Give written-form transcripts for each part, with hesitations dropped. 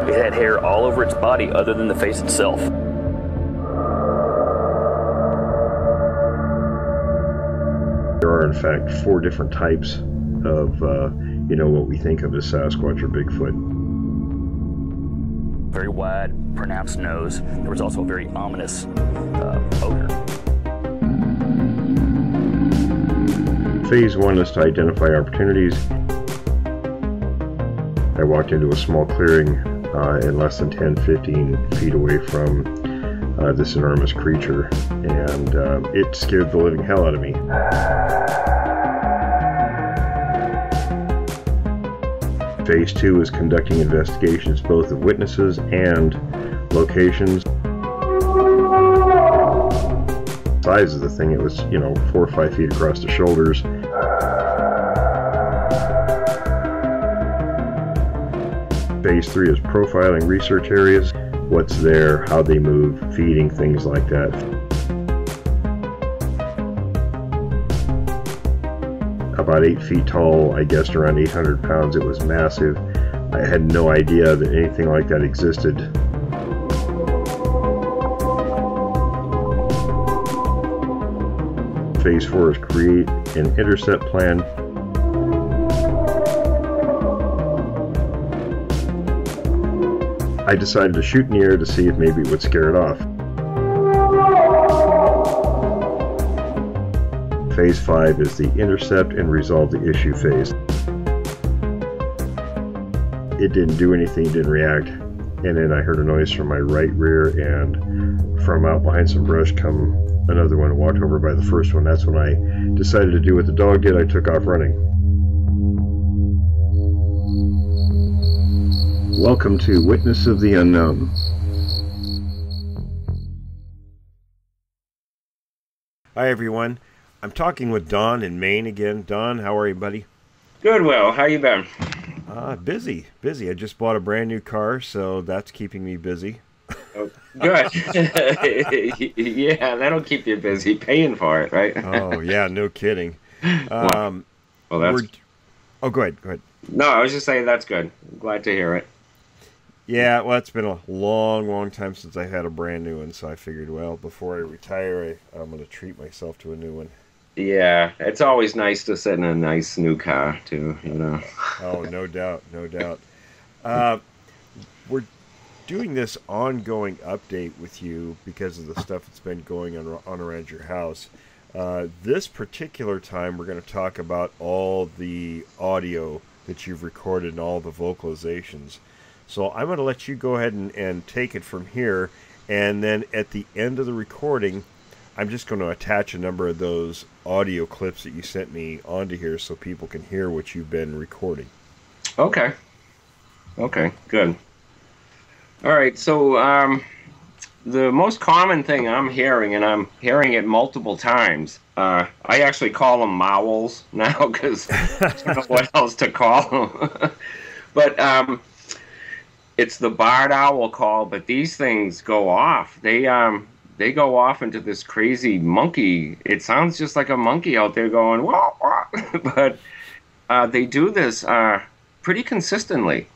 It had hair all over its body other than the face itself. There are, in fact, 4 different types of, what we think of as Sasquatch or Bigfoot. Very wide, pronounced nose. There was also a very ominous odor. Phase 1 is to identify opportunities. I walked into a small clearing in less than 10-15 feet away from this enormous creature, and it scared the living hell out of me. Phase 2 is conducting investigations both of witnesses and locations. The size of the thing, it was 4 or 5 feet across the shoulders. Phase 3 is profiling research areas, what's there, how they move, feeding, things like that. About 8 feet tall, I guessed around 800 pounds. It was massive. I had no idea that anything like that existed. Phase 4 is create an intercept plan. I decided to shoot in the air to see if maybe it would scare it off. Phase 5 is the intercept and resolve the issue phase. It didn't do anything, didn't react, and then I heard a noise from my right rear, and from out behind some brush come another one and walked over by the first one. That's when I decided to do what the dog did. I took off running. Welcome to Witness of the Unknown. Hi everyone. I'm talking with Don in Maine again. Don, how are you, buddy? Good, Will. How you been? Busy. I just bought a brand new car, so that's keeping me busy. Oh, good. Yeah, that'll keep you busy. Paying for it, right? Oh, yeah, no kidding. Well, that's... Oh, go ahead. No, I was just saying that's good. I'm glad to hear it. Yeah, well, it's been a long time since I had a brand new one, so I figured, well, before I retire, I'm going to treat myself to a new one. Yeah, it's always nice to sit in a nice new car, too, Oh, no doubt. We're doing this ongoing update with you because of the stuff that's been going on around your house. This particular time, we're going to talk about all the audio that you've recorded and all the vocalizations. So I'm going to let you go ahead and take it from here, and then at the end of the recording, I'm just going to attach a number of those audio clips that you sent me onto here so people can hear what you've been recording. Okay, good. All right, so the most common thing I'm hearing, and I'm hearing it multiple times, I actually call them mowls now because I don't know what else to call them. But it's the barred owl call, but these things go off. They go off into this crazy monkey. It sounds just like a monkey out there going, wah, wah. But they do this pretty consistently.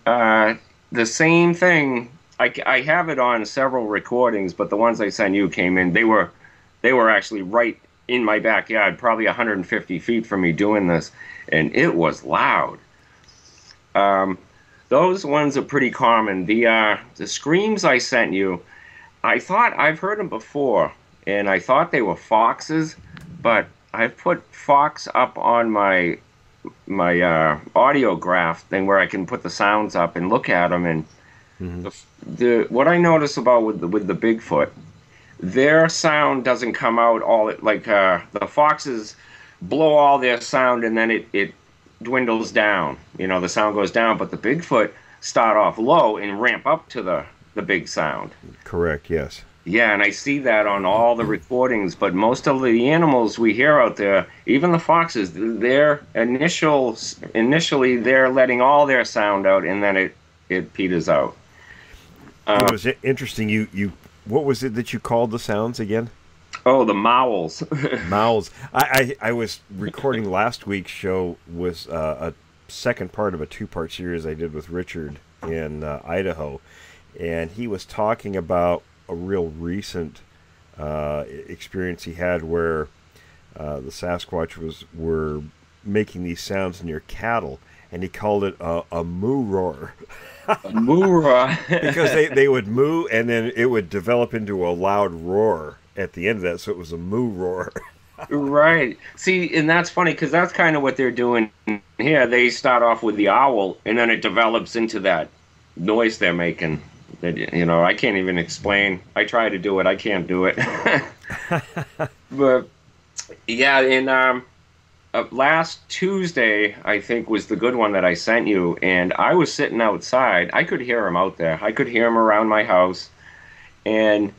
The same thing, I have it on several recordings, but the ones I sent you came in, they were actually right in my backyard, probably 150 feet from me doing this, and it was loud. Those ones are pretty common. The screams I sent you, I thought I've heard them before, and I thought they were foxes, but I've put fox up on my audiograph thing where I can put the sounds up and look at them. And what I notice about with the Bigfoot, their sound doesn't come out all like the foxes blow all their sound and then it dwindles down. The sound goes down, but the Bigfoot start off low and ramp up to the big sound. Correct, yes. Yeah, and I see that on all the recordings, but most of the animals we hear out there, even the foxes, they're initially they're letting all their sound out, and then it peters out. It was interesting. You what was it that you called the sounds again? Oh, the mowls. Mouths. I was recording last week's show was a second part of a two-part series I did with Richard in Idaho, and he was talking about a real recent experience he had where the Sasquatch were making these sounds near cattle, and he called it a moo roar. A moo roar. Because they would moo, and then it would develop into a loud roar at the end of that, so it was a moo roar. Right. See, and that's funny because that's kind of what they're doing here. They start off with the owl, and then it develops into that noise they're making. That, you know, I can't even explain. I try to do it. I can't do it. But yeah, and last Tuesday, I think, was the good one that I sent you, and I was sitting outside. I could hear him out there. I could hear him around my house, and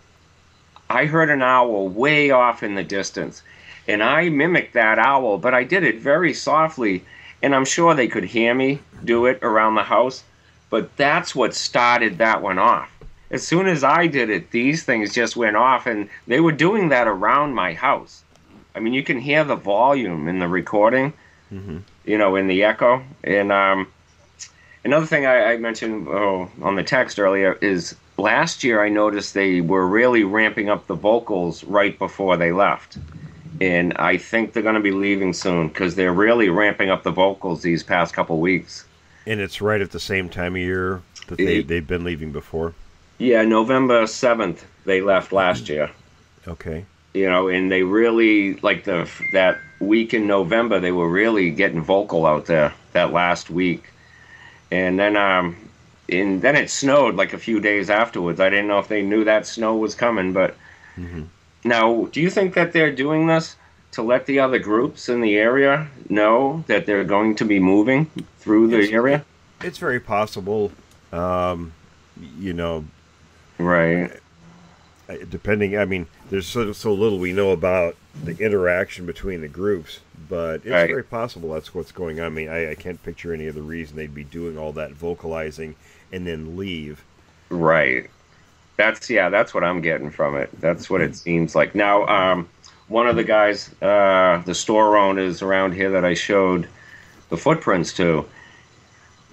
I heard an owl way off in the distance. And I mimicked that owl, but I did it very softly, and I'm sure they could hear me do it around the house, but that's what started that one off. As soon as I did it, these things just went off, and they were doing that around my house. I mean, you can hear the volume in the recording, you know, in the echo. And another thing I mentioned on the text earlier is last year I noticed they were really ramping up the vocals right before they left. And I think they're going to be leaving soon because they're really ramping up the vocals these past couple weeks. And it's right at the same time of year that they've been leaving before? Yeah, November 7th they left last year. Okay. You know, and they really, like that week in November, they were really getting vocal out there that last week. And then it snowed like a few days afterwards. I didn't know if they knew that snow was coming, but... Now, do you think that they're doing this to let the other groups in the area know that they're going to be moving through the area? It's very possible, you know. Right. Depending, I mean, there's so little we know about the interaction between the groups, but it's very possible that's what's going on. I mean, I can't picture any other reason they'd be doing all that vocalizing and then leave. Right. That's what I'm getting from it. That's what it seems like. Now, one of the guys, the store owners around here that I showed the footprints to,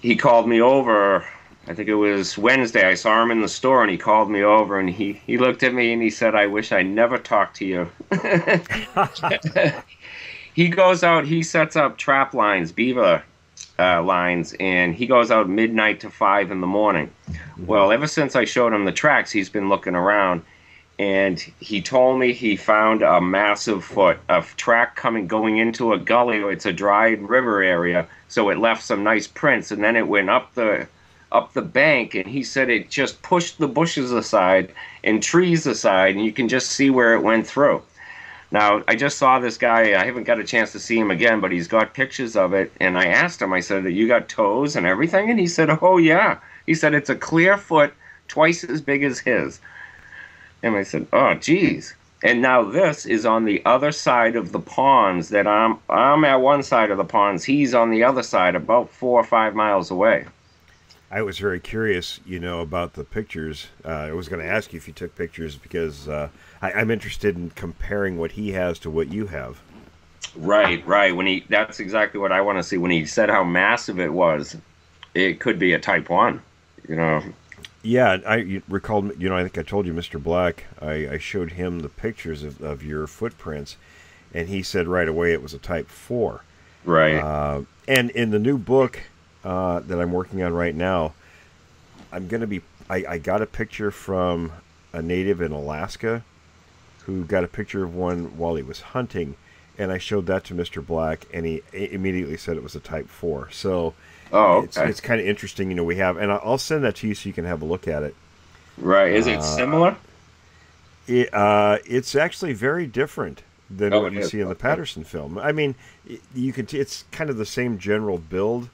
he called me over. I think it was Wednesday. I saw him in the store, and he called me over, and he looked at me, and he said, "I wish I never talked to you." He goes out, he sets up trap lines, beaver lines, and he goes out midnight to 5 in the morning. Well, ever since I showed him the tracks, he's been looking around, and he told me he found a massive foot of track going into a gully. It's a dried river area, so it left some nice prints, and then it went up the bank, and he said it just pushed the bushes aside and trees aside, and you can just see where it went through. Now, I just saw this guy. I haven't got a chance to see him again, but he's got pictures of it. And I asked him, I said, "You got toes and everything?" And he said, "Oh, yeah." He said, "It's a clear foot, twice as big as his." And I said, "Oh, geez." And now this is on the other side of the ponds that I'm at one side of the ponds. He's on the other side, about 4 or 5 miles away. I was very curious, you know, about the pictures. I was going to ask you if you took pictures because I'm interested in comparing what he has to what you have. Right. That's exactly what I want to see. When he said how massive it was, it could be a Type 1, you know. Yeah, I recall, you know, I think I told you, Mr. Black, I showed him the pictures of your footprints, and he said right away it was a Type 4. Right. And in the new book that I'm working on right now, I'm going to be, I got a picture from a native in Alaska who got a picture of one while he was hunting, and I showed that to Mr. Black, and he immediately said it was a Type 4. So it's kind of interesting, you know, we have, and I'll send that to you so you can have a look at it. Right. Is it similar? It's actually very different than what you see in the Patterson film. I mean, you can it's kind of the same general build,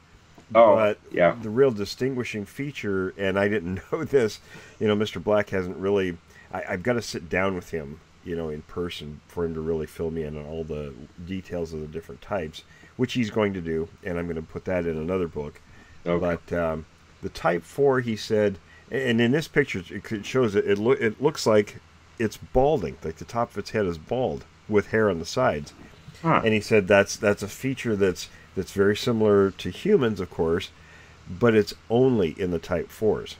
but the real distinguishing feature, and I didn't know this, you know, Mr. Black hasn't really, I've got to sit down with him, you know, in person for him to really fill me in on all the details of the different types, which he's going to do, and I'm going to put that in another book. Okay. But the Type 4, he said, and in this picture it shows it looks like it's balding, like the top of its head is bald with hair on the sides. Huh. And he said that's a feature that's very similar to humans, of course, but it's only in the Type 4s.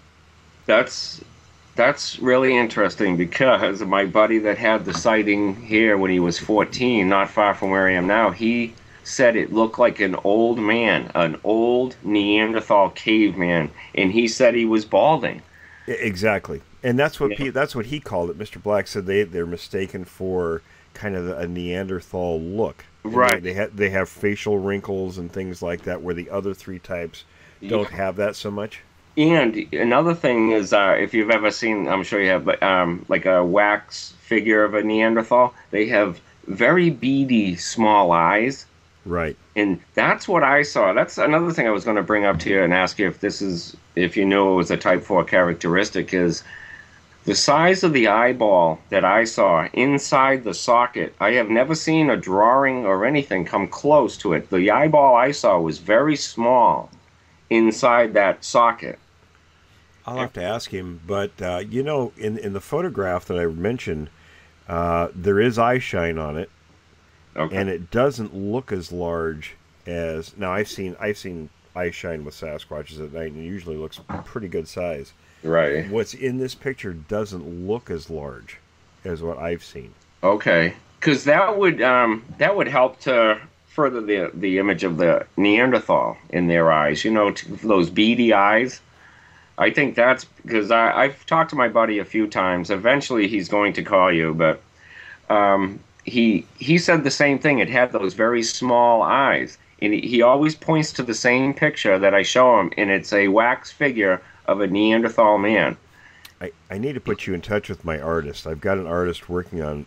That's really interesting, because my buddy that had the sighting here when he was 14, not far from where I am now, he said it looked like an old man, an old Neanderthal caveman, and he said he was balding. Exactly, and that's what that's what he called it. Mr. Black said they're mistaken for kind of a Neanderthal look. And right. They have facial wrinkles and things like that, where the other three types don't have that so much. And another thing is, if you've ever seen, I'm sure you have, but like a wax figure of a Neanderthal, they have very beady small eyes. Right. And that's what I saw. That's another thing I was going to bring up to you and ask you if you knew it was a Type 4 characteristic, is the size of the eyeball that I saw inside the socket. I have never seen a drawing or anything come close to it. The eyeball I saw was very small inside that socket. I'll have to ask him, but in the photograph that I mentioned, there is eye shine on it, Okay. and it doesn't look as large as. Now I've seen eye shine with Sasquatches at night, and it usually looks pretty good size. Right. What's in this picture doesn't look as large as what I've seen. Okay, because that would help to further the image of the Neanderthal in their eyes. Those beady eyes. I think that's because I've talked to my buddy a few times. Eventually, he's going to call you, but he said the same thing. It had those very small eyes, and he always points to the same picture that I show him, and it's a wax figure of a Neanderthal man. I need to put you in touch with my artist. I've got an artist working on.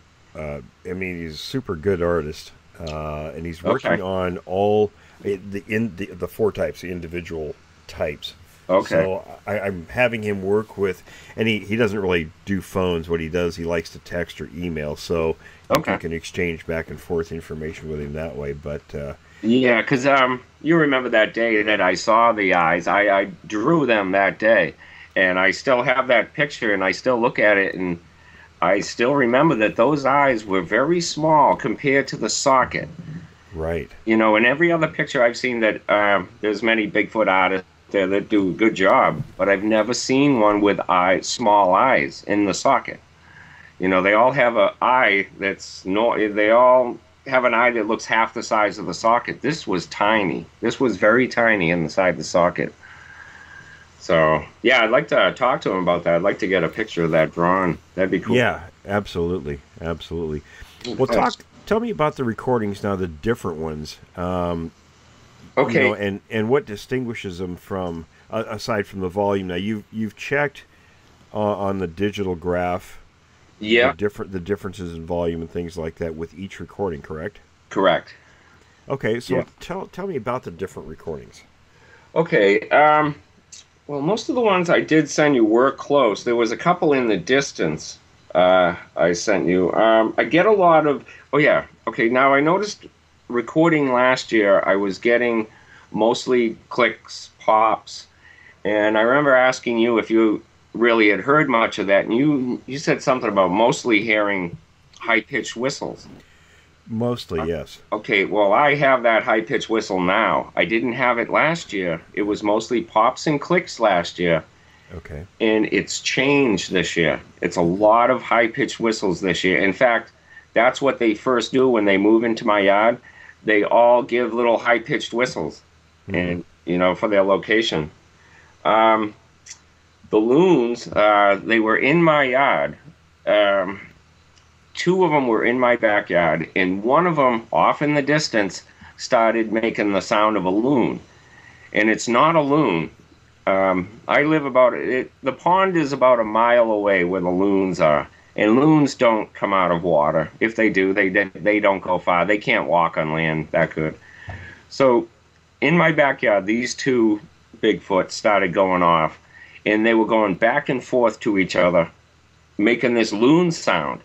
He's a super good artist, and he's working on all the four types, the individual types. Okay. So I'm having him work with, and he doesn't really do phones. What he does, he likes to text or email. So you can exchange back and forth information with him that way. But yeah, because you remember that day that I saw the eyes. I drew them that day, and I still have that picture, and I still look at it, and I still remember that those eyes were very small compared to the socket. Right. In every other picture I've seen that there's many Bigfoot artists there that do a good job, but I've never seen one with small eyes in the socket. They all have an eye they all have an eye that looks half the size of the socket. This was tiny. This was very tiny inside the socket. So, yeah, I'd like to talk to him about that. I'd like to get a picture of that drawn. That'd be cool. Yeah, absolutely. Absolutely. Well, tell me about the recordings now, the different ones. Okay. And what distinguishes them from, aside from the volume. Now, you've checked on the digital graph. Yeah. The differences in volume and things like that with each recording, correct? Correct. Okay, so tell me about the different recordings. Okay. Well, most of the ones I did send you were close. There was a couple in the distance I sent you. I get a lot of... Oh, yeah. Okay, now I noticed recording last year, I was getting mostly clicks, pops, and I remember asking you if you really had heard much of that, and you said something about mostly hearing high-pitched whistles. Mostly, yes. Okay, well, I have that high-pitched whistle now. I didn't have it last year. It was mostly pops and clicks last year. Okay. And it's changed this year. It's a lot of high-pitched whistles this year. In fact, that's what they first do when they move into my yard. They all give little high-pitched whistles, and for their location. The loons, they were in my yard. Two of them were in my backyard, and one of them, off in the distance, started making the sound of a loon. And it's not a loon. I live the pond is about a mile away where the loons are. And loons don't come out of water. If they do, they don't go far. They can't walk on land that good. So in my backyard, these two Bigfoot started going off, and they were going back and forth to each other, making this loon sound.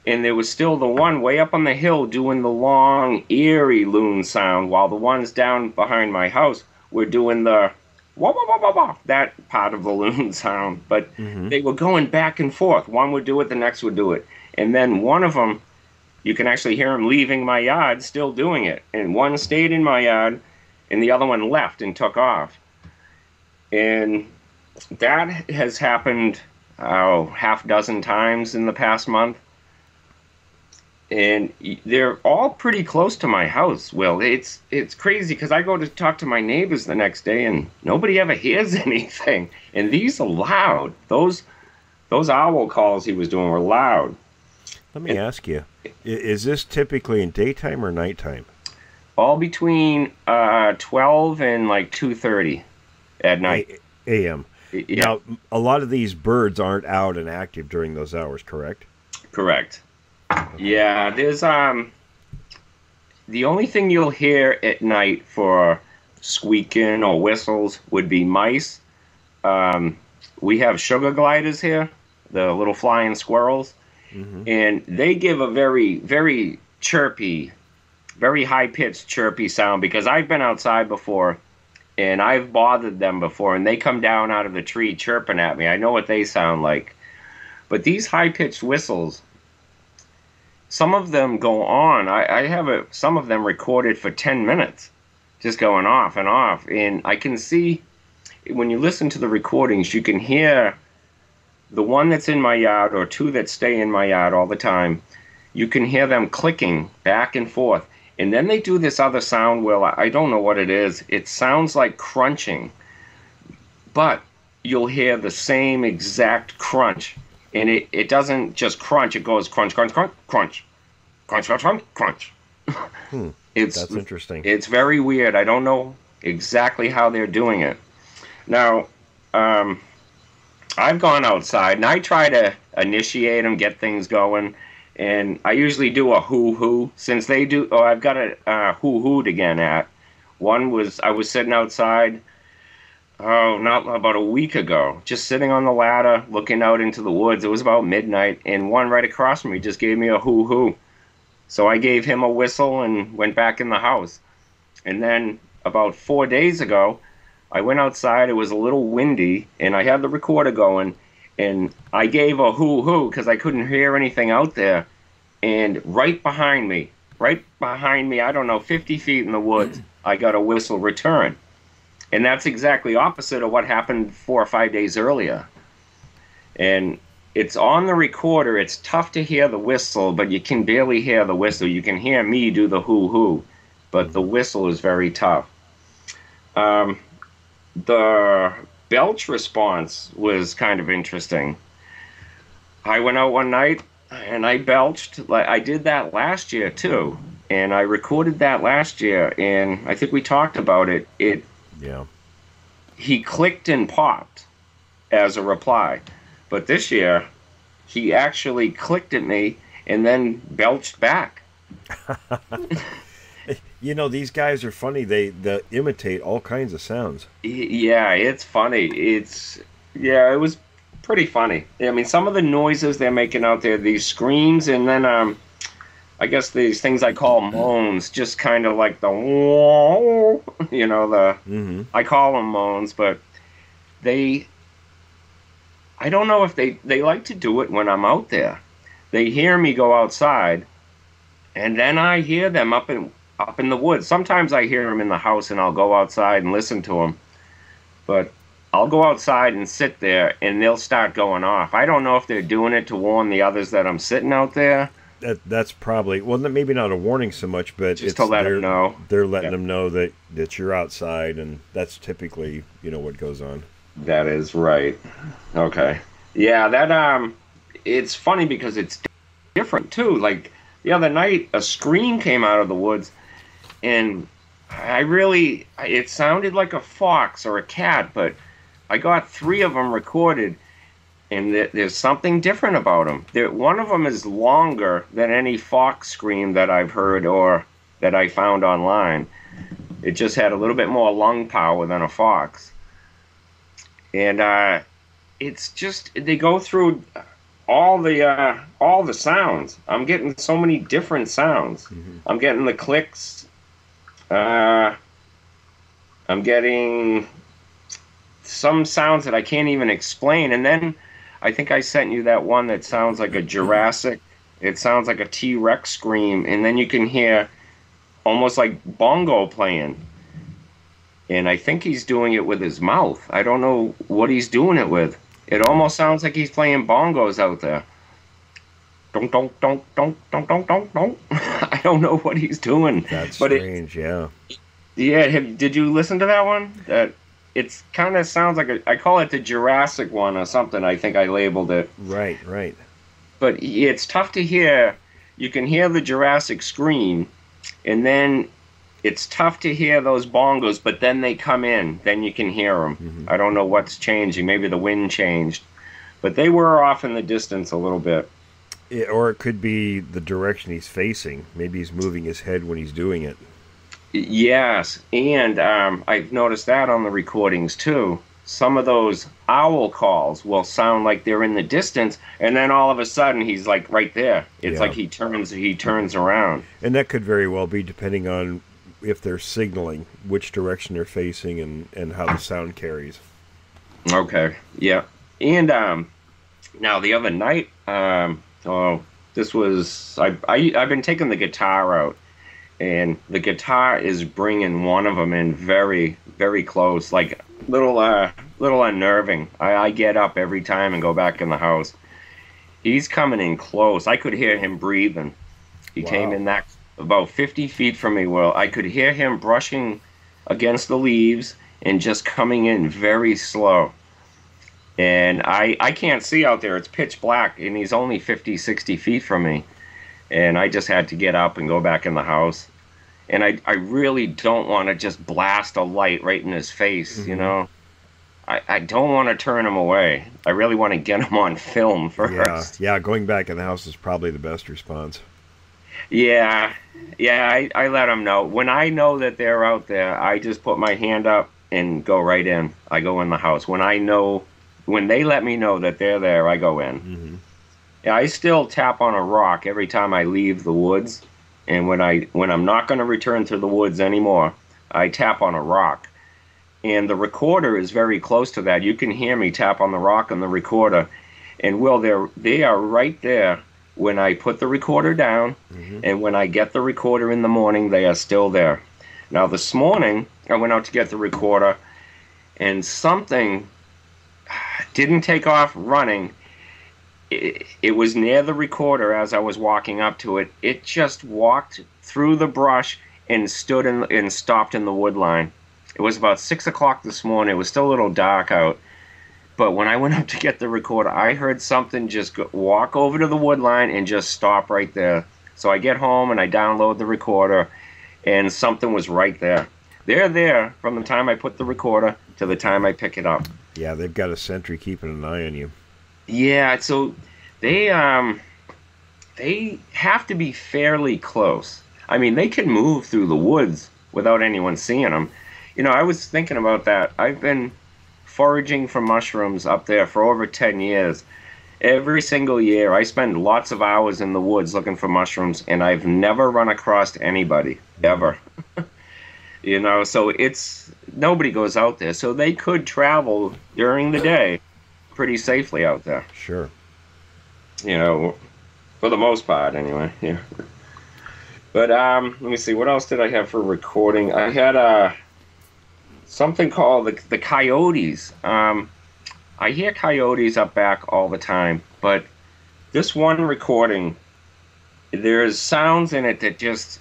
And there was still the one way up on the hill doing the long, eerie loon sound, while the ones down behind my house were doing the wah, wah, wah, wah, wah, that part of the loon sound. But they were going back and forth. One would do it, the next would do it. And then one of them, you can actually hear him leaving my yard, still doing it. And one stayed in my yard, and the other one left and took off. And that has happened, half dozen times in the past month. And they're all pretty close to my house, Will. It's crazy because I go to talk to my neighbors the next day, and nobody ever hears anything. And these are loud. Those owl calls he was doing were loud. Let me ask you, is this typically in daytime or nighttime? All between 12 and like 2:30 at night. A.M. Yeah. Now, a lot of these birds aren't out and active during those hours, correct? Correct. Yeah, there's the only thing you'll hear at night for squeaking or whistles would be mice. We have sugar gliders here, the little flying squirrels, and they give a very, very chirpy, very high-pitched chirpy sound because I've been outside before and I've bothered them before, and they come down out of the tree chirping at me. I know what they sound like. But these high-pitched whistles, some of them go on. I have some of them recorded for 10 minutes, just going off and off. And I can see, when you listen to the recordings, you can hear the one that's in my yard or two that stay in my yard all the time. You can hear them clicking back and forth. And then they do this other sound, Will, I don't know what it is. It sounds like crunching. But you'll hear the same exact crunch. And it doesn't just crunch, it goes crunch, crunch, crunch, crunch. Crunch, crunch, crunch, crunch. That's interesting. It's very weird. I don't know exactly how they're doing it. Now, I've gone outside, and I try to initiate them, get things going. And I usually do a hoo-hoo. Since they do, I've got a hoo-hooed again at. One was, I was sitting outside, not about a week ago, just sitting on the ladder, looking out into the woods. It was about midnight, and one right across from me just gave me a hoo-hoo. So I gave him a whistle and went back in the house. And then about 4 days ago, I went outside. It was a little windy, and I had the recorder going, and I gave a hoo-hoo because I couldn't hear anything out there. And right behind me, I don't know, 50 feet in the woods, I got a whistle return. And that's exactly opposite of what happened 4 or 5 days earlier. And it's on the recorder. It's tough to hear the whistle, but you can barely hear the whistle. You can hear me do the hoo-hoo, but the whistle is very tough. The Belch Response was kind of interesting. I went out one night and I belched. I did that last year too, and I recorded that last year, and I think we talked about it. He clicked and popped as a reply, but this year he actually clicked at me and then belched back. You know, these guys are funny. They imitate all kinds of sounds. Yeah, it's funny. It was pretty funny. I mean, some of the noises they're making out there, these screams, and then I guess these things I call moans, just kind of like the, you know, I call them moans, but I don't know if they like to do it when I'm out there. They hear me go outside, and then I hear them up in the woods. Sometimes I hear them in the house, and I'll go outside and listen to them. But I'll go outside and sit there, and they'll start going off. I don't know if they're doing it to warn the others that I'm sitting out there. That's probably, well, maybe not a warning so much, but just to let them know. They're letting them know that you're outside, and that's typically, what goes on. That is right. Okay. Yeah, that it's funny because it's different too. Like the other night, a scream came out of the woods, and it sounded like a fox or a cat, but I got 3 of them recorded, and there's something different about them. One of them is longer than any fox scream that I've heard or that I found online. It just had a little bit more lung power than a fox. And it's just, they go through all the sounds. I'm getting so many different sounds. I'm getting the clicks. I'm getting some sounds that I can't even explain. And then I think I sent you that one that sounds like a Jurassic. It sounds like a T-Rex scream, and then you can hear almost like bongo playing. And I think he's doing it with his mouth. I don't know what he's doing it with. It almost sounds like he's playing bongos out there. Don't, don't, don't, don't, don't, don't, don't, don't. I don't know what he's doing. That's but strange, yeah. Yeah, did you listen to that one? That it's kind of sounds like I call it the Jurassic one or something. I think I labeled it. Right. But it's tough to hear. You can hear the Jurassic scream, and then it's tough to hear those bongos, but then they come in. Then you can hear them. Mm-hmm. I don't know what's changing. Maybe the wind changed. But they were off in the distance a little bit. Or it could be the direction he's facing. Maybe he's moving his head when he's doing it. Yes, and I've noticed that on the recordings too. Some of those owl calls will sound like they're in the distance, and then all of a sudden he's like right there. It's like he turns around. And that could very well be depending on if they're signaling which direction they're facing and how the sound carries. Okay, yeah. And now the other night, this was I've been taking the guitar out, and the guitar is bringing one of them in very, very close, like little unnerving. I get up every time and go back in the house. He's coming in close. I could hear him breathing. He came in that about 50 feet from me. Well, I could hear him brushing against the leaves and just coming in very slow. And I can't see out there. It's pitch black, and he's only 50, 60 feet from me. And I just had to get up and go back in the house. And I really don't want to just blast a light right in his face, you know. I don't want to turn him away. I really want to get him on film first. Yeah, going back in the house is probably the best response. Yeah, I let them know. When I know that they're out there, I just put my hand up and go right in. I go in the house. When they let me know that they're there, I go in. Mm-hmm. Yeah, I still tap on a rock every time I leave the woods. And when I'm not going to return to the woods anymore, I tap on a rock. And the recorder is very close to that. You can hear me tap on the rock on the recorder. And they are right there when I put the recorder down. Mm-hmm. And when I get the recorder in the morning, they are still there. Now this morning, I went out to get the recorder, and something didn't take off running. It was near the recorder as I was walking up to it. It just walked through the brush and stopped in the wood line. It was about 6 o'clock this morning. It was still a little dark out. But when I went up to get the recorder, I heard something just walk over to the wood line and just stop right there. So I get home and I download the recorder, and something was right there. They're there from the time I put the recorder to the time I pick it up. Yeah, they've got a sentry keeping an eye on you. Yeah, so they have to be fairly close. I mean, they can move through the woods without anyone seeing them. You know, I was thinking about that. I've been foraging for mushrooms up there for over 10 years. Every single year, I spend lots of hours in the woods looking for mushrooms, and I've never run across anybody, ever. You know, so nobody goes out there. So they could travel during the day pretty safely out there. Sure. You know, for the most part, anyway. Yeah. But let me see. What else did I have for recording? I had something called the Coyotes. I hear coyotes up back all the time, but this one recording, there's sounds in it that just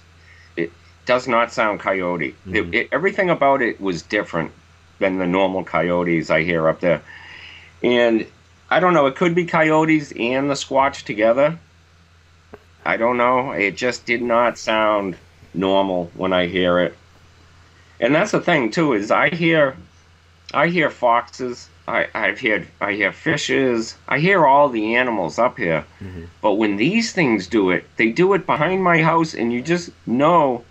it does not sound coyote. Mm-hmm. Everything about it was different than the normal coyotes I hear up there. And I don't know, it could be coyotes and the squatch together. I don't know. It just did not sound normal when I hear it. And that's the thing too, is I hear foxes, I hear fishes, I hear all the animals up here. Mm-hmm. But when these things do it, they do it behind my house, and you just know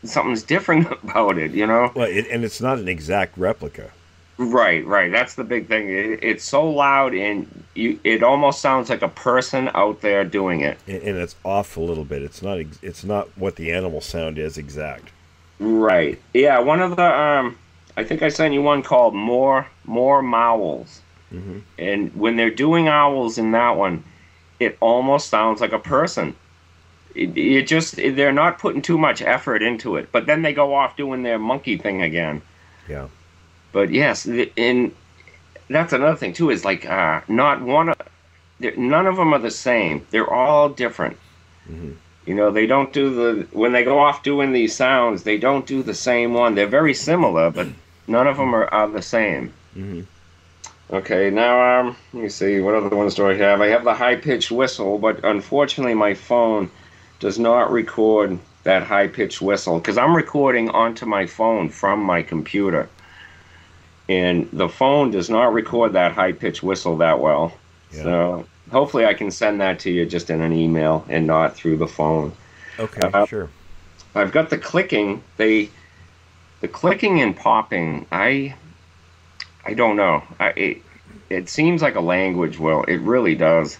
something's different about it, you know? Well, and it's not an exact replica. Right. That's the big thing. It's so loud, and it almost sounds like a person out there doing it. And it's off a little bit. It's not what the animal sound is exact. Right. Yeah. One of the I think I sent you one called More Mowls. Mm-hmm. And when they're doing owls in that one, it almost sounds like a person. It just, they're not putting too much effort into it. But then they go off doing their monkey thing again. Yeah. But yes, and that's another thing too, is like not one, none of them are the same. They're all different. Mm-hmm. You know, they don't do when they go off doing these sounds, they don't do the same one. They're very similar, but none of them are the same. Mm-hmm. Okay, now let me see, what other ones do I have? I have the high-pitched whistle, but unfortunately my phone does not record that high-pitched whistle, because I'm recording onto my phone from my computer. And the phone does not record that high-pitched whistle that well. Yeah. So hopefully I can send that to you just in an email and not through the phone. Okay, sure. I've got the clicking. The clicking and popping, I don't know. It seems like a language, Will. It really does.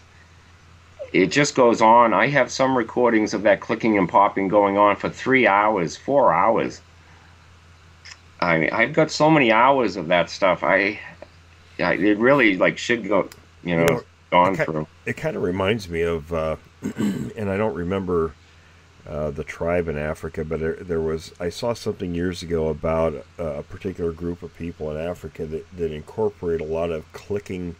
It just goes on. I have some recordings of that clicking and popping going on for 3 hours, 4 hours. I've got so many hours of that stuff. It really like should go, gone through. It kind of reminds me of, and I don't remember the tribe in Africa, but I saw something years ago about a particular group of people in Africa that incorporate a lot of clicking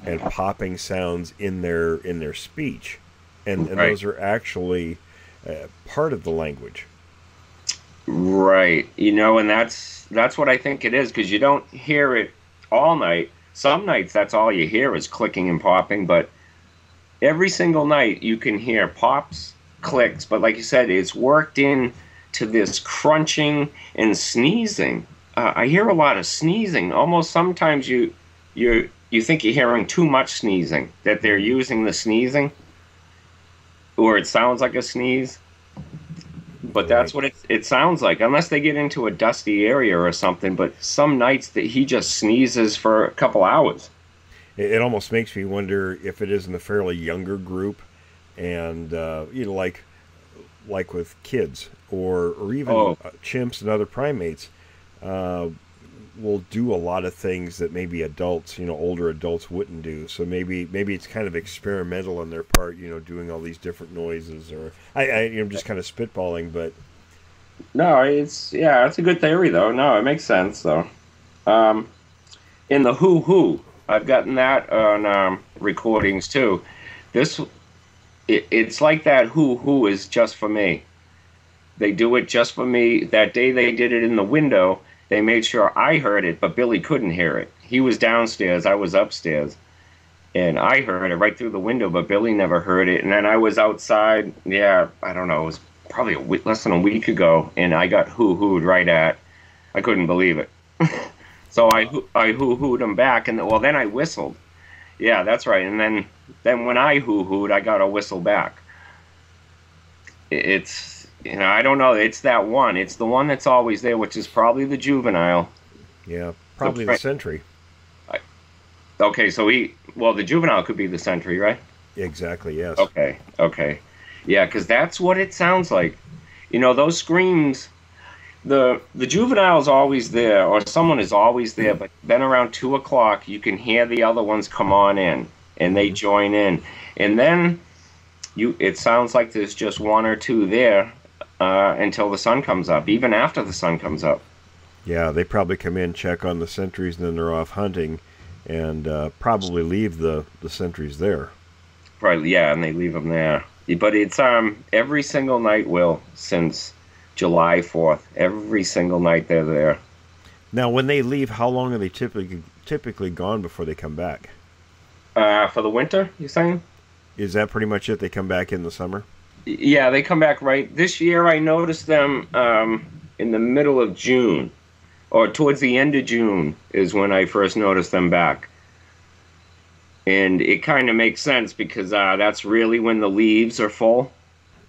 and popping sounds in their speech, and right. Those are actually part of the language. Right, and that's what I think it is, because you don't hear it all night. Some nights that's all you hear is clicking and popping, but every single night you can hear pops, clicks, but like you said, it's worked in to this crunching and sneezing. I hear a lot of sneezing. Almost sometimes you think you're hearing too much sneezing, that they're using the sneezing, or it sounds like a sneeze. But that's what it sounds like, unless they get into a dusty area or something. But some nights that he just sneezes for a couple hours. It almost makes me wonder if it isn't a fairly younger group, and like with kids or even chimps and other primates, will do a lot of things that maybe adults, older adults wouldn't do. So maybe it's kind of experimental on their part, doing all these different noises. Or I'm just kind of spitballing, but no, it's a good theory though. No, it makes sense though. In the hoo, I've gotten that on recordings too. It's like that hoo is just for me. They do it just for me. That day they did it in the window. They made sure I heard it, but Billy couldn't hear it. He was downstairs, I was upstairs, and I heard it right through the window, but Billy never heard it. And then I was outside, I don't know, it was probably less than a week ago, and I got hoo-hooed right at. I couldn't believe it. So I hoo-hooed him back, and then I whistled. Yeah, that's right. And then when I hoo-hooed, I got a whistle back. It's... I don't know. It's that one. It's the one that's always there, which is probably the juvenile. Yeah, probably the sentry. Okay, so the juvenile could be the sentry, right? Exactly, yes. Okay. Yeah, because that's what it sounds like. Those screams, the juvenile's always there, or someone is always there, but then around 2 o'clock, you can hear the other ones come on in, and they join in. And then it sounds like there's just one or two there, until the sun comes up, even after the sun comes up. Yeah, they probably come in, check on the sentries, and then they're off hunting, and probably leave the sentries there. Right, yeah, and they leave them there. But it's every single night, Will, since July 4th. Every single night they're there. Now, when they leave, how long are they typically gone before they come back? For the winter, you're saying? Is that pretty much it? They come back in the summer? Yeah, they come back right. This year I noticed them in the middle of June, or towards the end of June is when I first noticed them back. And it kind of makes sense because that's really when the leaves are full.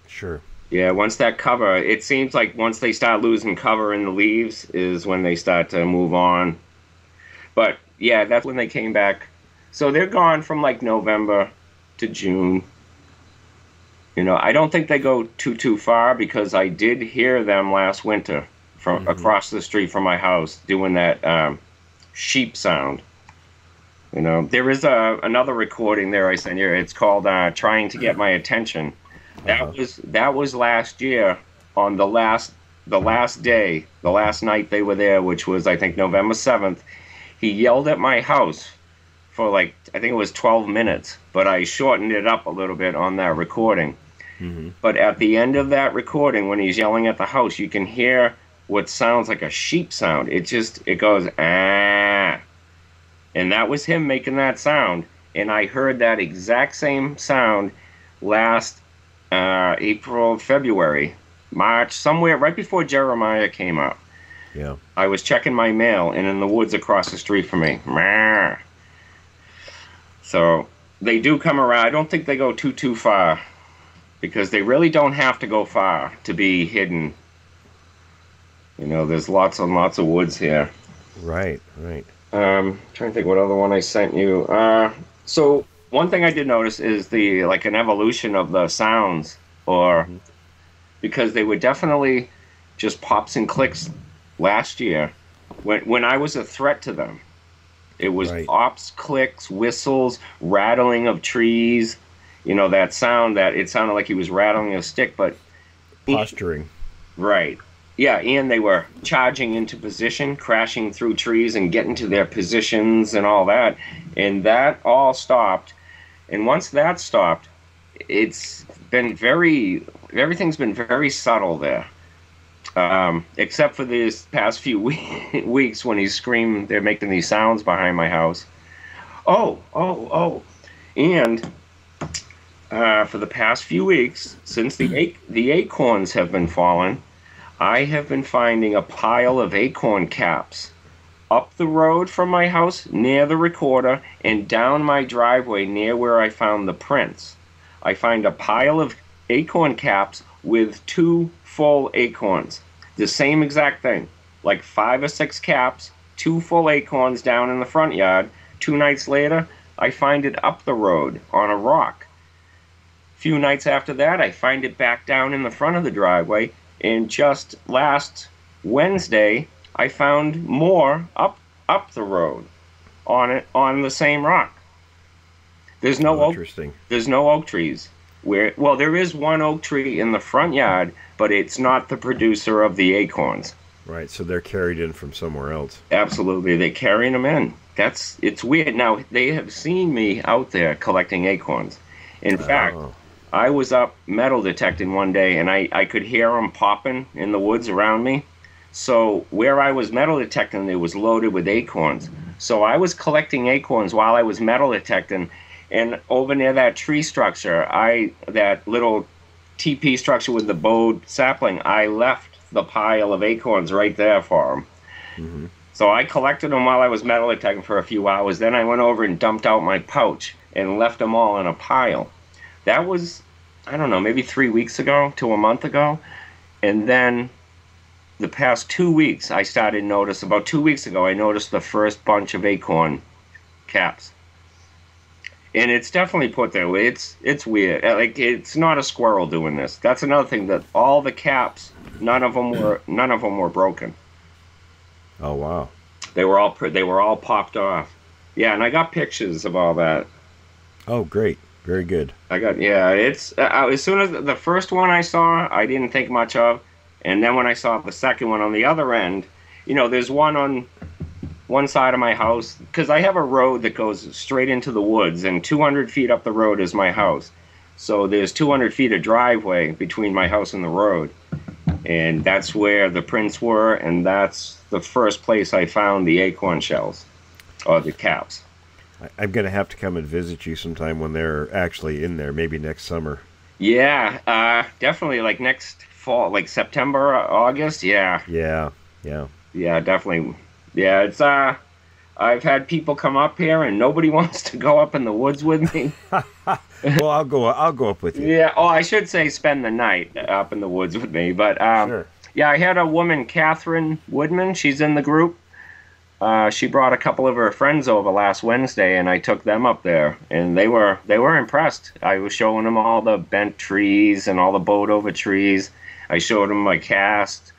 Sure. Yeah, once that cover, it seems like once they start losing cover in the leaves is when they start to move on. But yeah, that's when they came back. So they're gone from like November to June. I don't think they go too far because I did hear them last winter from across the street from my house doing that sheep sound. You know, there is another recording there I sent you. It's called "Trying to Get My Attention." That was last year on the last day, the last night they were there, which was I think November 7th. He yelled at my house for like I think it was 12 minutes, but I shortened it up a little bit on that recording. But at the end of that recording, when he's yelling at the house, you can hear what sounds like a sheep sound. It goes ah. And that was him making that sound. And I heard that exact same sound last April, February, March, somewhere right before Jeremiah came up. Yeah. I was checking my mail, and in the woods across the street from me. So they do come around. I don't think they go too far, because they really don't have to go far to be hidden. You know, there's lots and lots of woods here. Right. Trying to think what other one I sent you. So one thing I did notice is an evolution of the sounds, or because they were definitely just pops and clicks last year when I was a threat to them. It was pops, clicks, whistles, rattling of trees. You know, that sound that it sounded like he was rattling a stick, but posturing. Right. Yeah, and they were charging into position, crashing through trees and getting to their positions and all that. And that all stopped. And once that stopped, everything's been very subtle there. Except for these past few weeks when he's screamed, they're making these sounds behind my house. And for the past few weeks, since the acorns have been falling, I have been finding a pile of acorn caps up the road from my house near the recorder and down my driveway near where I found the prints. I find a pile of acorn caps with 2 full acorns. The same exact thing. Like 5 or 6 caps, 2 full acorns down in the front yard. 2 nights later, I find it up the road on a rock. A few nights after that, I find it back down in the front of the driveway. And just last Wednesday, I found more up the road on the same rock. There's no oak trees. There is one oak tree in the front yard, but it's not the producer of the acorns. Right, so they're carried in from somewhere else. Absolutely, they're carrying them in. It's weird. Now, they have seen me out there collecting acorns. In fact, I was up metal detecting one day, and I could hear them popping in the woods around me. So where I was metal detecting, it was loaded with acorns. So I was collecting acorns while I was metal detecting, and over near that tree structure, that little TP structure with the bowed sapling, I left the pile of acorns right there for them. So I collected them while I was metal detecting for a few hours. Then I went over and dumped out my pouch and left them all in a pile. That was, I don't know, maybe 3 weeks ago to a month ago. And then the past 2 weeks, about 2 weeks ago, I noticed the first bunch of acorn caps. And it's definitely put there. It's weird. Like, it's not a squirrel doing this. That's another thing, that all the caps, none of them were broken. Oh wow. They were all popped off. Yeah, and I got pictures of all that. Oh, great. Very good. It's as soon as the first one I saw, I didn't think much of, and then when I saw the second one on the other end, there's one on one side of my house, because I have a road that goes straight into the woods, and 200 feet up the road is my house. So there's 200 feet of driveway between my house and the road, and that's where the prints were, and that's the first place I found the acorn shells, or the caps. I'm going to have to come and visit you sometime when they're actually in there, maybe next summer. Yeah, definitely, like next fall, like September, August, yeah. Yeah, definitely. Yeah, it's, I've had people come up here and nobody wants to go up in the woods with me. Well, I'll go up with you. Yeah, I should say spend the night up in the woods with me, but, sure. Yeah, I had a woman, Catherine Woodman, she's in the group. She brought a couple of her friends over last Wednesday, and I took them up there, and they were impressed. I was showing them all the bent trees and all the bowed over trees. I showed them my cast,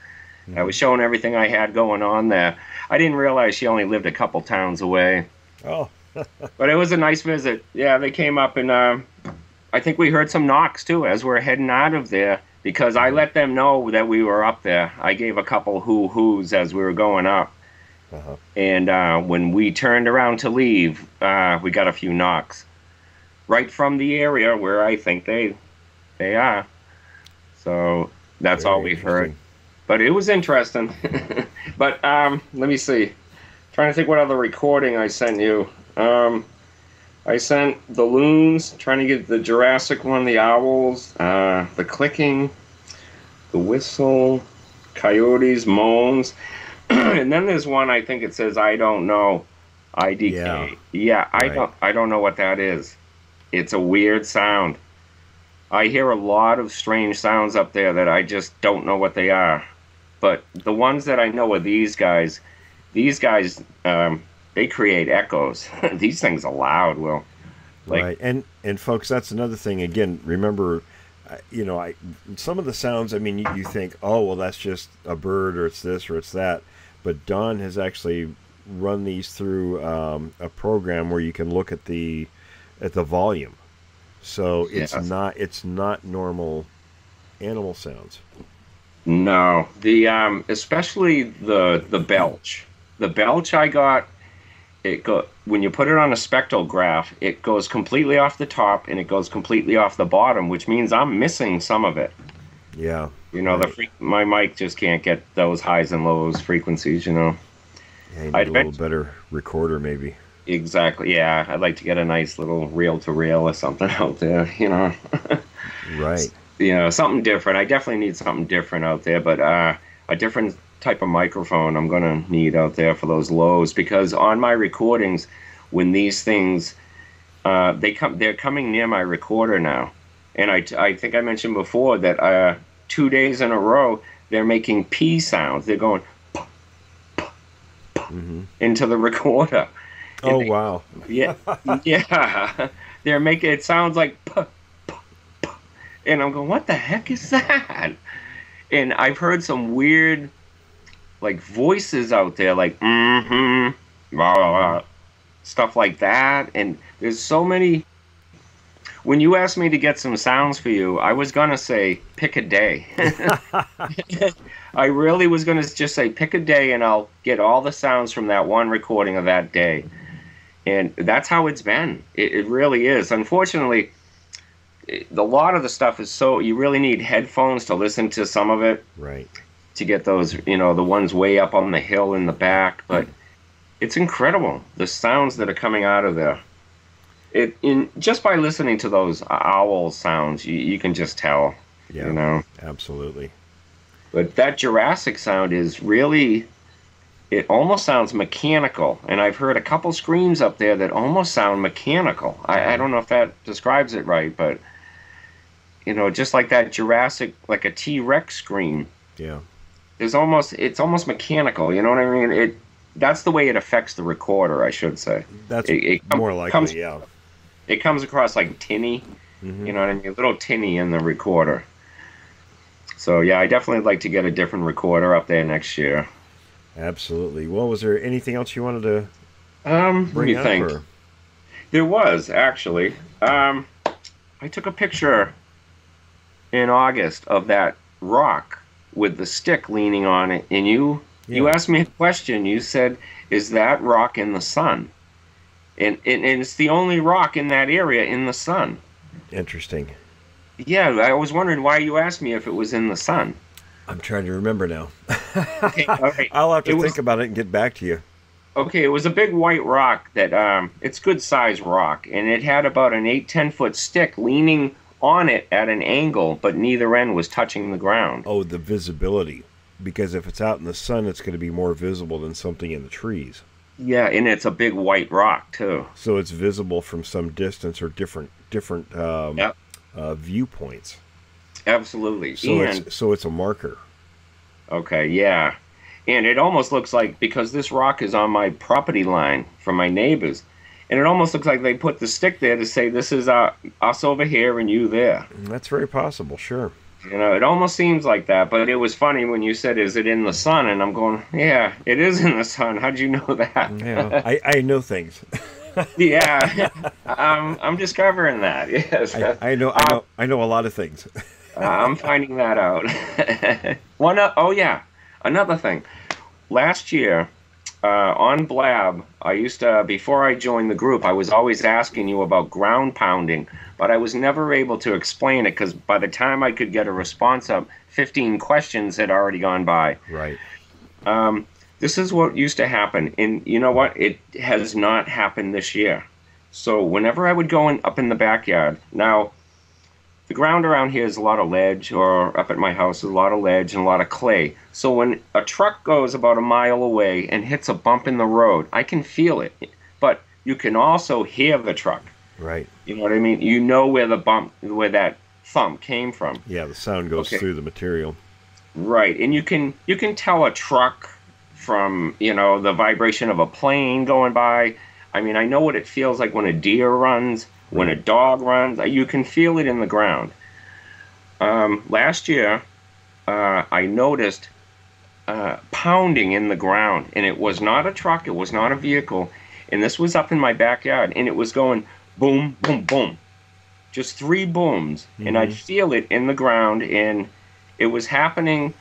I was showing everything I had going on there. I didn't realize she only lived a couple towns away. Oh. But it was a nice visit. Yeah, they came up, and I think we heard some knocks too as we're heading out of there, because I let them know that we were up there. I gave a couple hoo-hoos as we were going up. And when we turned around to leave, we got a few knocks right from the area where I think they are. So that's all we heard. But it was interesting. But let me see. Trying to think what other recording I sent you. I sent the loons, trying to get the Jurassic one, the owls, the clicking, the whistle, coyotes, moans. And then there's one, I think it says, I don't know, IDK. Yeah, I don't know what that is. It's a weird sound. I hear a lot of strange sounds up there that I just don't know what they are. But the ones that I know are these guys. These guys, they create echoes. These things are loud, Will. Right, and folks, that's another thing. Again, remember, some of the sounds, I mean, you think, oh, well, that's just a bird, or it's this, or it's that. But Don has actually run these through a program where you can look at the volume. So it's not normal animal sounds. No, the especially the belch. The belch I got, when you put it on a spectrograph, it goes completely off the top and it goes completely off the bottom, which means I'm missing some of it. Yeah. My mic just can't get those highs and lows frequencies, Yeah, you need a little better recorder, maybe. Exactly, yeah. I'd like to get a nice little reel-to-reel or something out there, Right. Something different. I definitely need something different out there, but a different type of microphone I'm going to need out there for those lows, because on my recordings, when these things, they're coming near my recorder now. And I think I mentioned before that 2 days in a row, they're making P sounds. They're going into the recorder. Oh, wow. Yeah. Yeah. They're making, it sounds like and I'm going, what the heck is that? And I've heard some weird, voices out there, blah, blah, blah, stuff like that. And there's so many. When you asked me to get some sounds for you, I was going to say, pick a day. I really was going to just say, pick a day, and I'll get all the sounds from that one recording of that day. And that's how it's been. It really is. Unfortunately, a lot of the stuff is you really need headphones to listen to some of it. Right. To get those, the ones way up on the hill in the back. But it's incredible, the sounds that are coming out of there. Just by listening to those owl sounds, you can just tell. Yeah, absolutely. But that Jurassic sound is really, it almost sounds mechanical. And I've heard a couple screams up there that almost sound mechanical. I don't know if that describes it right, but, just like that Jurassic, like a T-Rex scream. Yeah. It's almost mechanical, you know what I mean? That's the way it affects the recorder, I should say. That's more likely, yeah. It comes across like tinny, you know what I mean? A little tinny in the recorder. So, yeah, I definitely like to get a different recorder up there next year. Absolutely. Well, was there anything else you wanted to bring up? Think. Or? There was, actually. I took a picture in August of that rock with the stick leaning on it, and you asked me a question. You said, is that rock in the sun? And it's the only rock in that area in the sun. Interesting. Yeah, I was wondering why you asked me if it was in the sun. I'm trying to remember now. Okay, all right. I'll have to think about it and get back to you. Okay, it was a big white rock that, it's good size rock, and it had about an 8-10 foot stick leaning on it at an angle, but neither end was touching the ground. Oh, the visibility. Because if it's out in the sun, it's going to be more visible than something in the trees. Yeah, and it's a big white rock, too. So it's visible from some distance or different viewpoints. Absolutely. So it's a marker. Okay, yeah. And it almost looks like, because this rock is on my property line from my neighbors, and it almost looks like they put the stick there to say, this is us over here and you there. That's very possible, sure. You know, it almost seems like that, but it was funny when you said, "Is it in the sun?" And I'm going, "Yeah, it is in the sun." How'd you know Yeah, that? I know things. Yeah, I'm discovering that. Yes, I know a lot of things. I'm finding that out. Oh yeah, another thing. Last year, on Blab, I used to, before I joined the group, I was always asking you about ground pounding, but I was never able to explain it because by the time I could get a response up, 15 questions had already gone by. Right. This is what used to happen, and you know what? It has not happened this year. So whenever I would go up in the backyard, now the ground around here is a lot of ledge, or up at my house is a lot of ledge and a lot of clay. So when a truck goes about a mile away and hits a bump in the road, I can feel it. But you can also hear the truck. Right. You know what I mean? You know where where that thump came from. Yeah, the sound goes through the material. Right. And you can tell a truck from, the vibration of a plane going by. I mean, I know what it feels like when a deer runs. When a dog runs, you can feel it in the ground. Last year, I noticed pounding in the ground, and it was not a truck, it was not a vehicle, and this was up in my backyard, and it was going boom, boom, boom, just 3 booms, and I'd feel it in the ground, and it was happening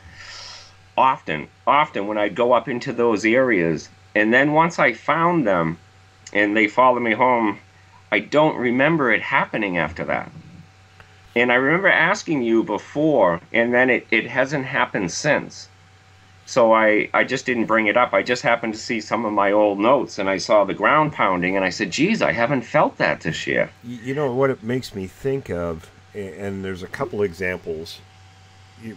often when I'd go up into those areas, and then once I found them, and they followed me home, I don't remember it happening after that. And I remember asking you before, and then it hasn't happened since. So I just didn't bring it up. I just happened to see some of my old notes, and I saw the ground pounding, and I said, geez, I haven't felt that this year. You know what it makes me think of, and there's a couple examples.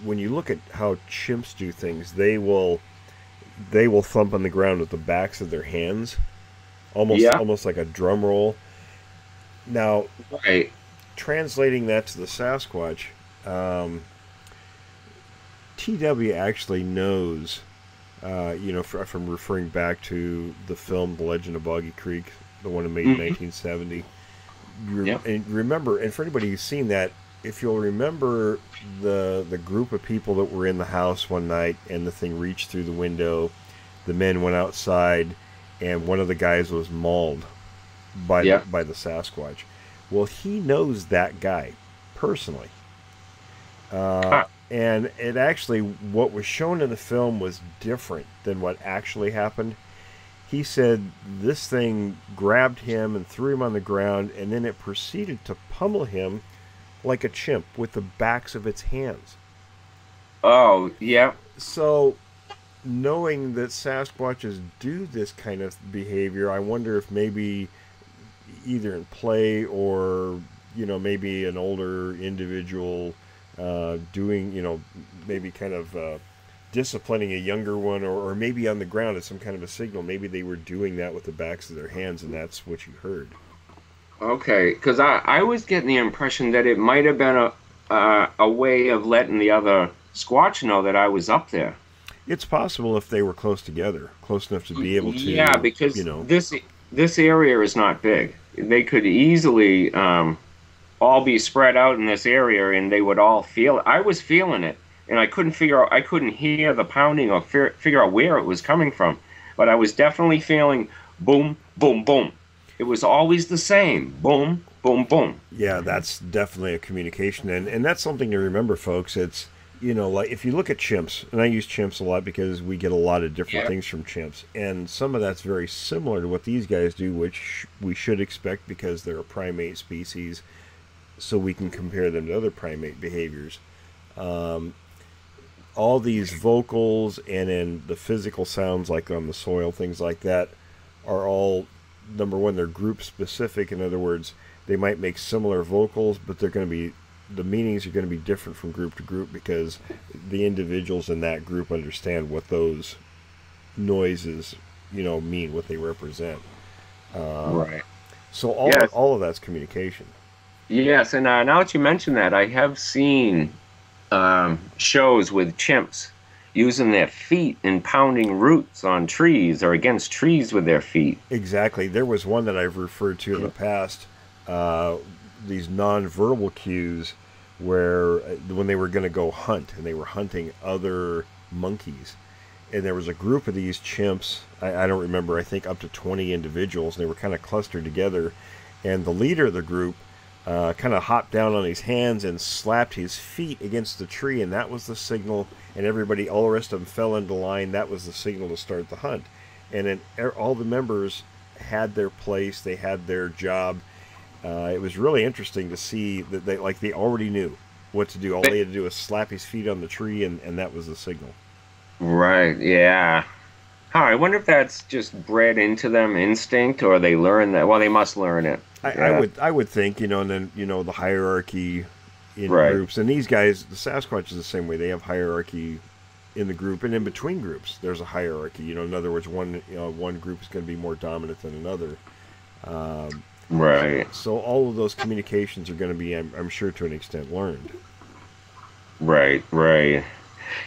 When you look at how chimps do things, they will thump on the ground with the backs of their hands, almost like a drum roll. Now, right. Translating that to the Sasquatch, TW actually knows, from referring back to the film The Legend of Boggy Creek, the one made in 1970. And remember, and for anybody who's seen that, if you'll remember the group of people that were in the house one night and the thing reached through the window, the men went outside, and one of the guys was mauled by the Sasquatch. Well, he knows that guy personally. And it actually, what was shown in the film was different than what actually happened. He said this thing grabbed him and threw him on the ground, and then it proceeded to pummel him like a chimp with the backs of its hands. Oh, yeah. So, knowing that Sasquatches do this kind of behavior, I wonder if maybe either in play or, maybe an older individual doing, maybe kind of disciplining a younger one, or maybe on the ground as some kind of a signal. Maybe they were doing that with the backs of their hands, and that's what you heard. Okay, because I was getting the impression that it might have been a way of letting the other Squatch know that I was up there. It's possible if they were close together, close enough to be able to. Yeah, because this area is not big. They could easily all be spread out in this area, and they would all feel it. I was feeling it, and I couldn't hear the pounding or figure out where it was coming from. But I was definitely feeling boom, boom, boom. It was always the same. Boom, boom, boom. Yeah, that's definitely a communication. And that's something to remember, folks. It's, like if you look at chimps, and I use chimps a lot because we get a lot of different things from chimps. And some of that's very similar to what these guys do, which we should expect because they're a primate species, so we can compare them to other primate behaviors. All these vocals and in the physical sounds, like on the soil, things like that, are all... Number one, they're group specific. In other words, they might make similar vocals, but the meanings are going to be different from group to group because the individuals in that group understand what those noises, mean, what they represent. Right. So all of that's communication. Yes, and now that you mention that, I have seen shows with chimps using their feet and pounding roots on trees or against trees with their feet. Exactly. There was one that I've referred to in the past, these non-verbal cues, where when they were going to go hunt, and they were hunting other monkeys, and there was a group of these chimps. I don't remember. I think up to 20 individuals. And they were kind of clustered together, and the leader of the group kind of hopped down on his hands and slapped his feet against the tree, and that was the signal. And everybody, all the rest of them, fell into line. That was the signal to start the hunt. And then all the members had their place. They had their job. It was really interesting to see that they already knew what to do. All they had to do was slap his feet on the tree, and that was the signal. Right. Yeah. Huh, I wonder if that's just bred into them instinct, or they learn that. Well, they must learn it. I would think, and then the hierarchy in groups, and these guys, the Sasquatch is the same way. They have hierarchy in the group, and in between groups, there's a hierarchy. In other words, one group is going to be more dominant than another. Right. So all of those communications are going to be, I'm sure, to an extent, learned. Right.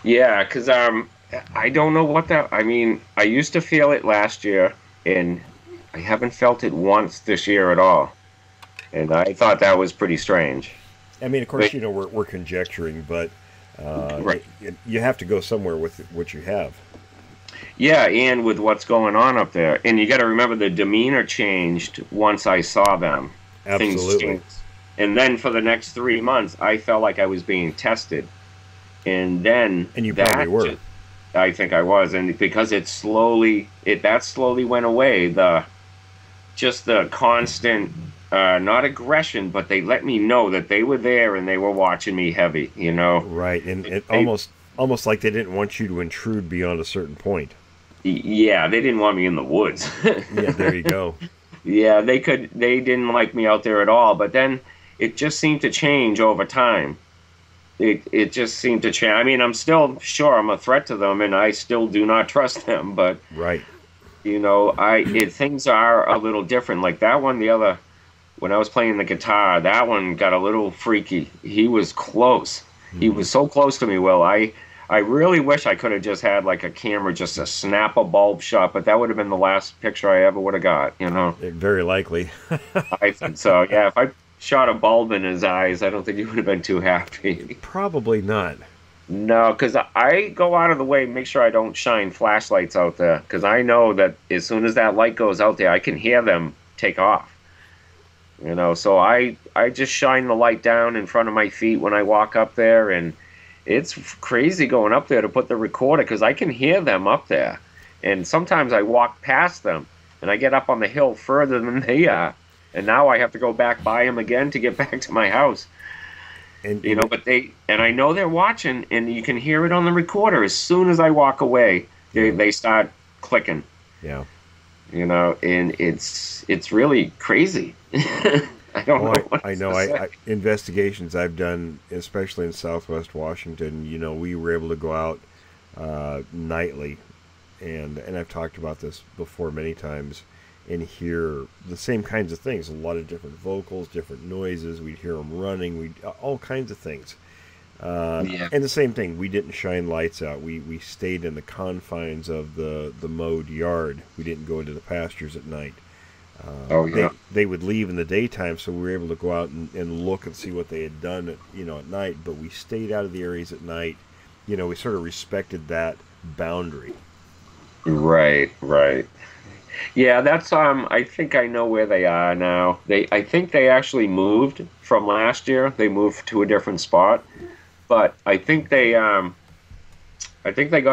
Yeah, because I don't know what that. I mean, I used to feel it last year, and I haven't felt it once this year at all. And I thought that was pretty strange. I mean, of course, we're conjecturing, but right. You have to go somewhere with what you have. Yeah, and with what's going on up there. And you got to remember the demeanor changed once I saw them. Absolutely. And then for the next 3 months, I felt like I was being tested. And then... And you probably were. I think I was. And because that slowly went away, the constant... not aggression, but they let me know that they were there and they were watching me heavy, Right, and it almost like they didn't want you to intrude beyond a certain point. Yeah, they didn't want me in the woods. Yeah, there you go. Yeah, they didn't like me out there at all, but then it just seemed to change over time. It just seemed to change. I mean, I'm still sure I'm a threat to them, and I still do not trust them, but... Right. Things are a little different. Like that one, when I was playing the guitar, that one got a little freaky. He was close. He was so close to me, Will. I really wish I could have just had like a camera just to snap a bulb shot, but that would have been the last picture I ever would have got, Very likely. I think so, yeah. If I shot a bulb in his eyes, I don't think he would have been too happy. Probably not. No, because I go out of the way and make sure I don't shine flashlights out there, because I know that as soon as that light goes out there, I can hear them take off. So I just shine the light down in front of my feet when I walk up there, and it's crazy going up there to put the recorder, because I can hear them up there. And sometimes I walk past them, and I get up on the hill further than they are, and now I have to go back by them again to get back to my house. And but I know they're watching, and you can hear it on the recorder. As soon as I walk away, they start clicking. Yeah. And it's really crazy. I don't know what I know. Investigations I've done, especially in Southwest Washington, we were able to go out nightly, and I've talked about this before many times, and hear the same kinds of things. A lot of different vocals, different noises. We'd hear them running. All kinds of things. And the same thing. We didn't shine lights out. We stayed in the confines of the mowed yard. We didn't go into the pastures at night. They would leave in the daytime, so we were able to go out and look and see what they had done at night. But we stayed out of the areas at night. We sort of respected that boundary. Right. Yeah, that's I think I know where they are now. I think they actually moved from last year. They moved to a different spot, but I think they got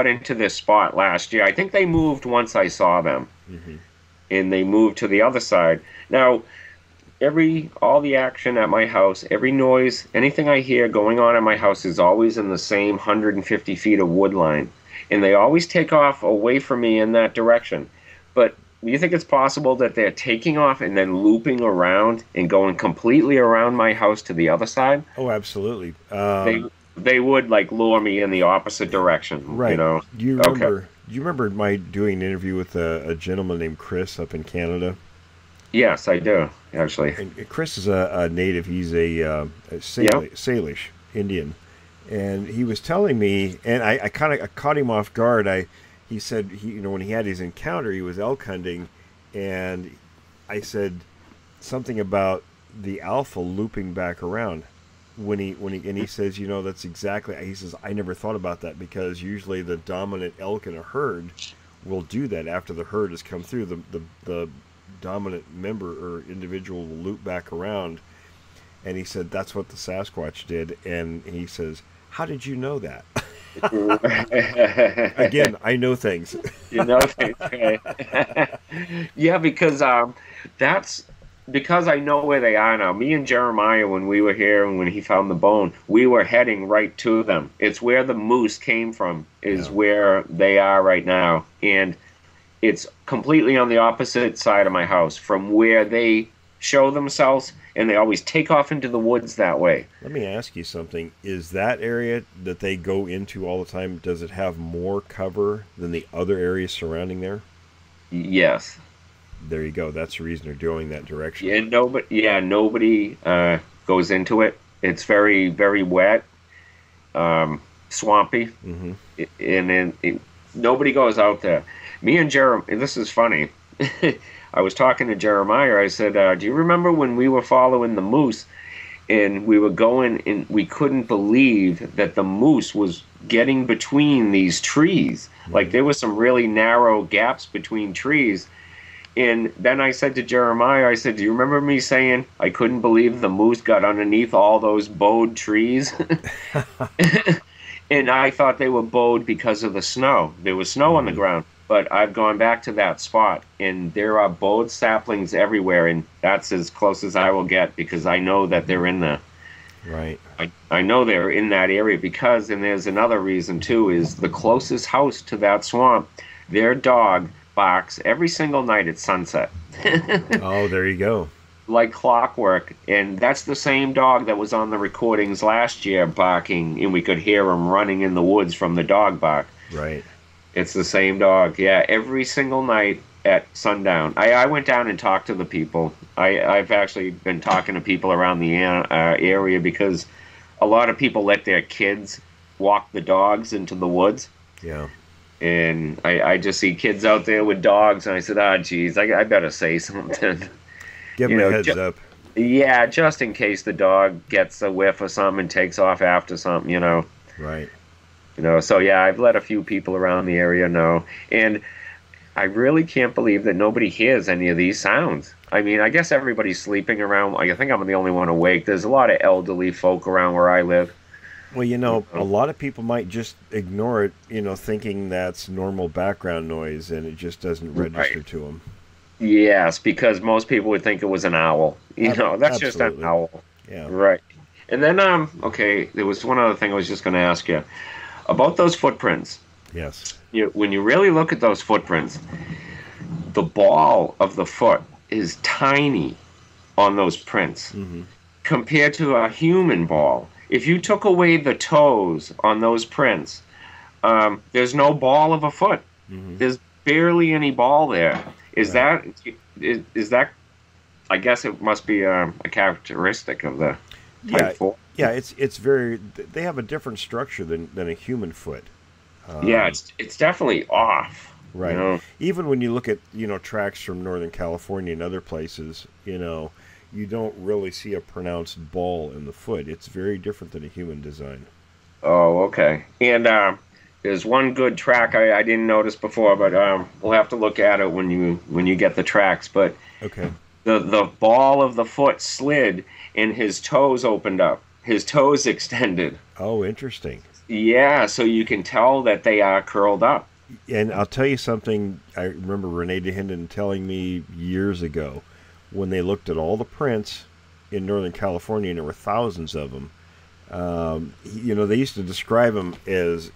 into this spot last year. I think they moved once I saw them, and they moved to the other side. Now, all the action at my house, every noise, anything I hear going on at my house is always in the same 150 feet of wood line, and they always take off away from me in that direction. But do you think it's possible that they're taking off and then looping around and going completely around my house to the other side? Oh, absolutely. They would like lure me in the opposite direction, right? Do you remember my doing an interview with a gentleman named Chris up in Canada? Yes, I do, actually. And Chris is a native. He's a Salish Indian, and he was telling me, and I kind of caught him off guard. He said, when he had his encounter, he was elk hunting, and I said something about the alpha looping back around. he says, that's exactly, he says, I never thought about that, because usually the dominant elk in a herd will do that after the herd has come through. The dominant member or individual will loop back around, and he said that's what the Sasquatch did. And he says, how did you know that? Again, I know things. You know things, right? Yeah, because that's because I know where they are now. Me and Jeremiah, when we were here and when he found the bone, we were heading right to them. It's where the moose came from, is where they are right now. And it's completely on the opposite side of my house from where they show themselves, and they always take off into the woods that way. Let me ask you something. Is that area that they go into all the time, does it have more cover than the other areas surrounding there? Yes. There you go. That's the reason they're going that direction. Nobody goes into it. It's very, very wet, swampy, and nobody goes out there. Me and Jeremiah, this is funny. I was talking to Jeremiah. I said, do you remember when we were following the moose and we were going and we couldn't believe that the moose was getting between these trees? Like there was some really narrow gaps between trees. And then I said to Jeremiah, I said, do you remember me saying I couldn't believe the moose got underneath all those bowed trees? And I thought they were bowed because of the snow. There was snow on the ground. But I've gone back to that spot, and there are bowed saplings everywhere, and that's as close as I will get, because I know that they're in the... Right. I know they're in that area because, and there's another reason too, is the closest house to that swamp, their dog barks every single night at sunset. Oh, there you go. Like clockwork. And that's the same dog that was on the recordings last year barking, and we could hear him running in the woods from the dog bark. Right. It's the same dog, yeah, every single night at sundown. I went down and talked to the people. I've actually been talking to people around the area, because a lot of people let their kids walk the dogs into the woods. Yeah. And I just see kids out there with dogs, and I said, geez, I better say something. Give them a heads up. Yeah, just in case the dog gets a whiff of something and takes off after something, Right. So yeah, I've let a few people around the area know, and I really can't believe that nobody hears any of these sounds. I mean, I guess everybody's sleeping around. I think I'm the only one awake. There's a lot of elderly folk around where I live. Well, a lot of people might just ignore it, thinking that's normal background noise, and it just doesn't register to them. Yes, because most people would think it was an owl. That's Absolutely. just an owl. Yeah. Right. And then, okay, there was one other thing I was just going to ask you. About those footprints. Yes. When you really look at those footprints, the ball of the foot is tiny on those prints compared to a human ball. If you took away the toes on those prints, there's no ball of a foot. There's barely any ball there. Is that? I guess it must be a characteristic of the type 4. Yeah, it's very. They have a different structure than a human foot. Yeah, it's definitely off. Right. Even when you look at tracks from Northern California and other places, you don't really see a pronounced ball in the foot. It's very different than a human design. Oh, okay. And there's one good track I didn't notice before, but we'll have to look at it when you get the tracks. But okay, the ball of the foot slid and his toes opened up. His toes extended. Oh, interesting. Yeah, so you can tell that they are curled up. And I'll tell you something. I remember Renee DeHinden telling me years ago, when they looked at all the prints in Northern California, and there were thousands of them. They used to describe them as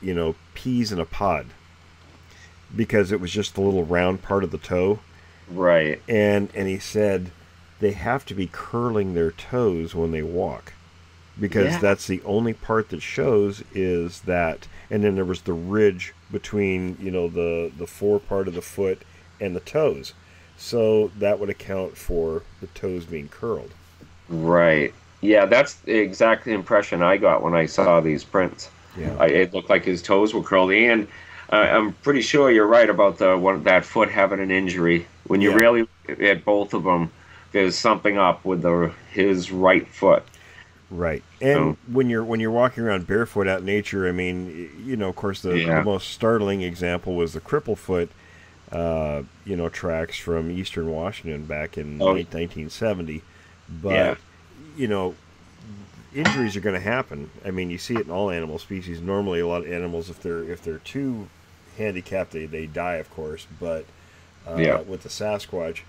peas in a pod, because it was just the little round part of the toe. Right. And he said they have to be curling their toes when they walk, because that's the only part that shows is that. And then there was the ridge between the fore part of the foot and the toes, so that would account for the toes being curled. Right. Yeah, that's the exact impression I got when I saw these prints. Yeah. It looked like his toes were curled, and I'm pretty sure you're right about that foot having an injury. When you really look at both of them, there's something up with his right foot. Right. And when you're walking around barefoot out in nature, I mean, of course, the most startling example was the Cripplefoot, tracks from eastern Washington back in 1970. But, injuries are going to happen. I mean, you see it in all animal species. Normally, a lot of animals, if they're too handicapped, they die, of course. But with the Sasquatch,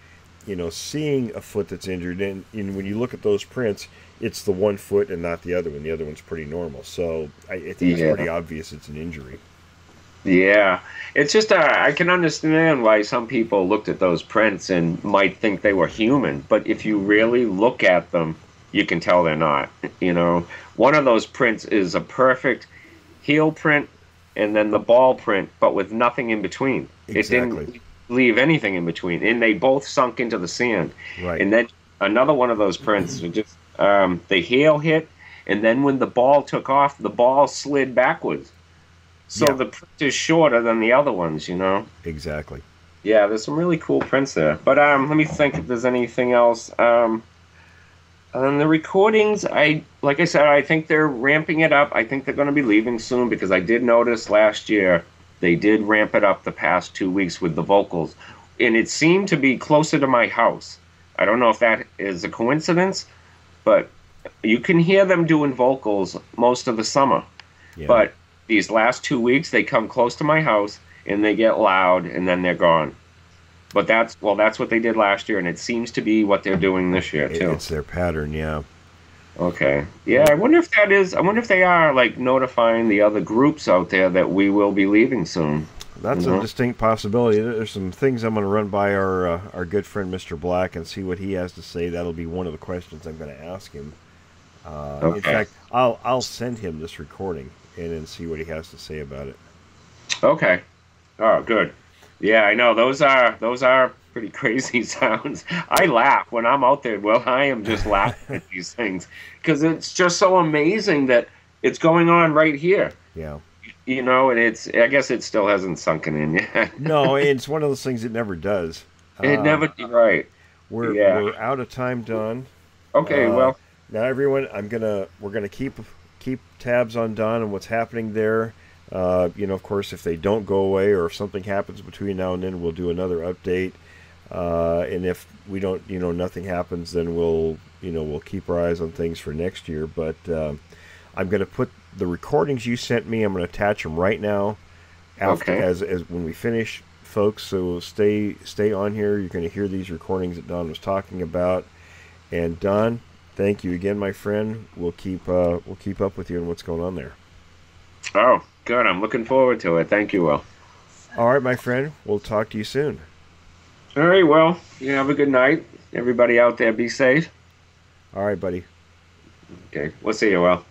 seeing a foot that's injured, and when you look at those prints, it's the one foot and not the other one. The other one's pretty normal. So I think it's pretty obvious it's an injury. Yeah. It's just, I can understand why some people looked at those prints and might think they were human. But if you really look at them, you can tell they're not. One of those prints is a perfect heel print and then the ball print, but with nothing in between. Exactly. It didn't leave anything in between. And they both sunk into the sand. Right. And then another one of those prints, just the heel hit, and then when the ball took off, the ball slid backwards. So the print is shorter than the other ones, Exactly. Yeah, there's some really cool prints there. But let me think if there's anything else. And the recordings, like I said, I think they're ramping it up. I think they're going to be leaving soon because I did notice last year they did ramp it up the past 2 weeks with the vocals. And it seemed to be closer to my house. I don't know if that is a coincidence, but you can hear them doing vocals most of the summer. Yeah. But these last 2 weeks, they come close to my house, and they get loud, and then they're gone. But that's what they did last year, and it seems to be what they're doing this year, too. It's their pattern, yeah. Okay. Yeah, I wonder if they are, like, notifying the other groups out there that we will be leaving soon. That's a distinct possibility. There's some things I'm going to run by our good friend Mr. Black and see what he has to say. That'll be one of the questions I'm going to ask him. In fact, I'll send him this recording and then see what he has to say about it. Okay. Oh, good. Yeah, I know those are pretty crazy sounds. I laugh when I'm out there. Well, I am just laughing at these things because it's just so amazing that it's going on right here. Yeah. And I guess it still hasn't sunken in yet. No, it's one of those things that never does. It never, right. We're out of time, Don. Okay, well. Now, everyone, we're gonna keep tabs on Don and what's happening there. Of course, if they don't go away or if something happens between now and then, we'll do another update. And if we don't, nothing happens, then we'll keep our eyes on things for next year. But I'm going to put the recordings you sent me. I'm going to attach them right now. As when we finish, folks. So stay on here. You're going to hear these recordings that Don was talking about. And Don, thank you again, my friend. We'll keep up with you and what's going on there. Oh, good. I'm looking forward to it. Thank you, Will. All right, my friend. We'll talk to you soon. All right, well, you have a good night. Everybody out there, be safe. All right, buddy. Okay, we'll see you, Will.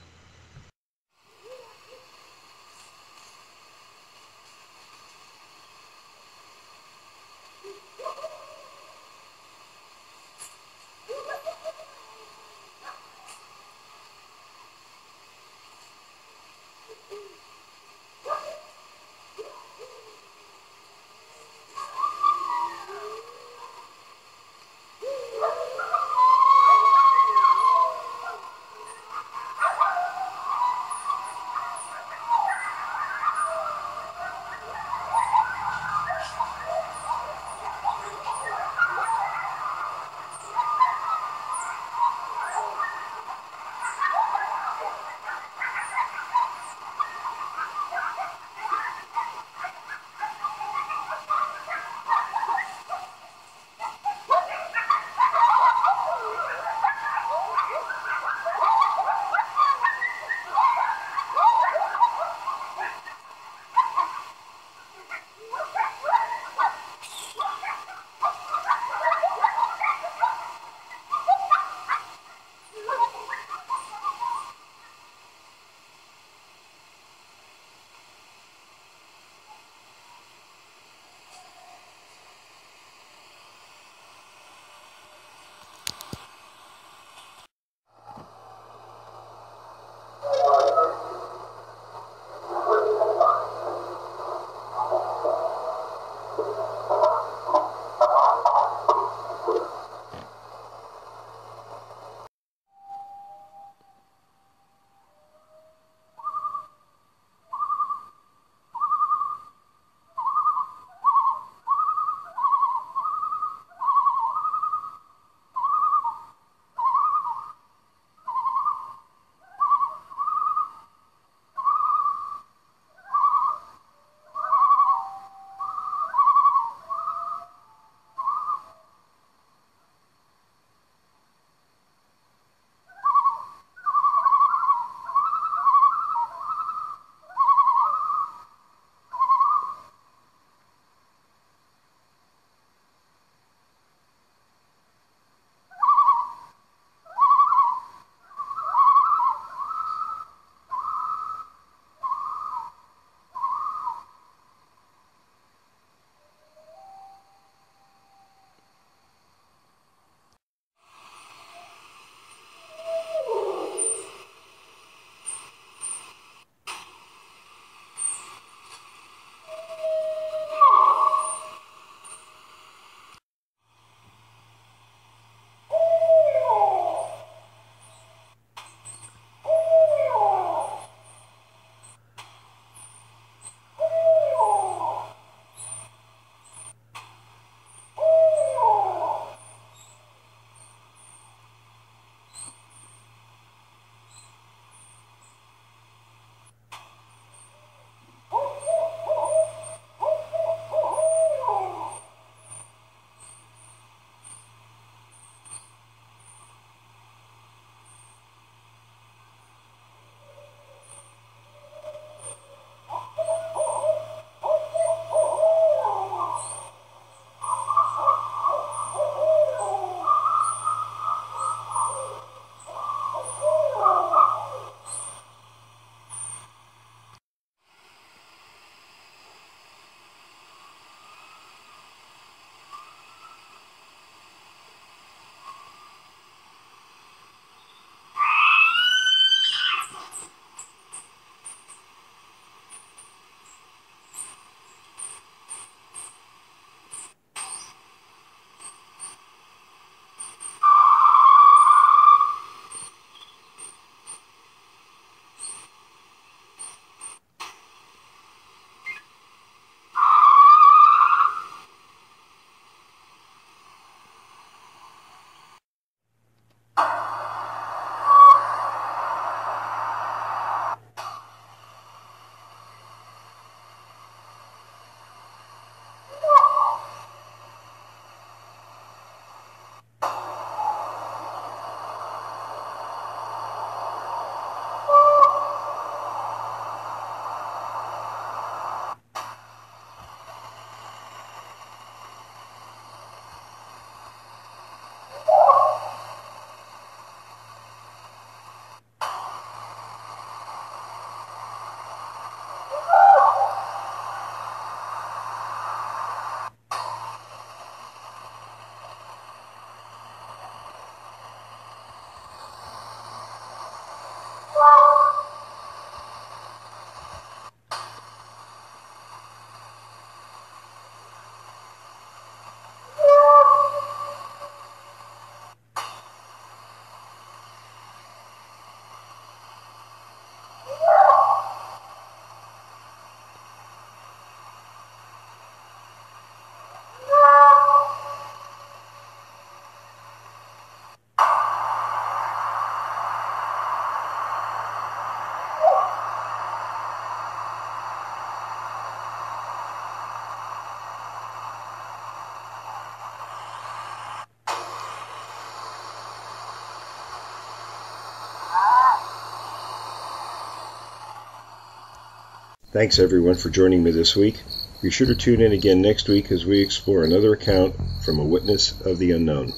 Thanks everyone for joining me this week. Be sure to tune in again next week as we explore another account from a witness of the unknown.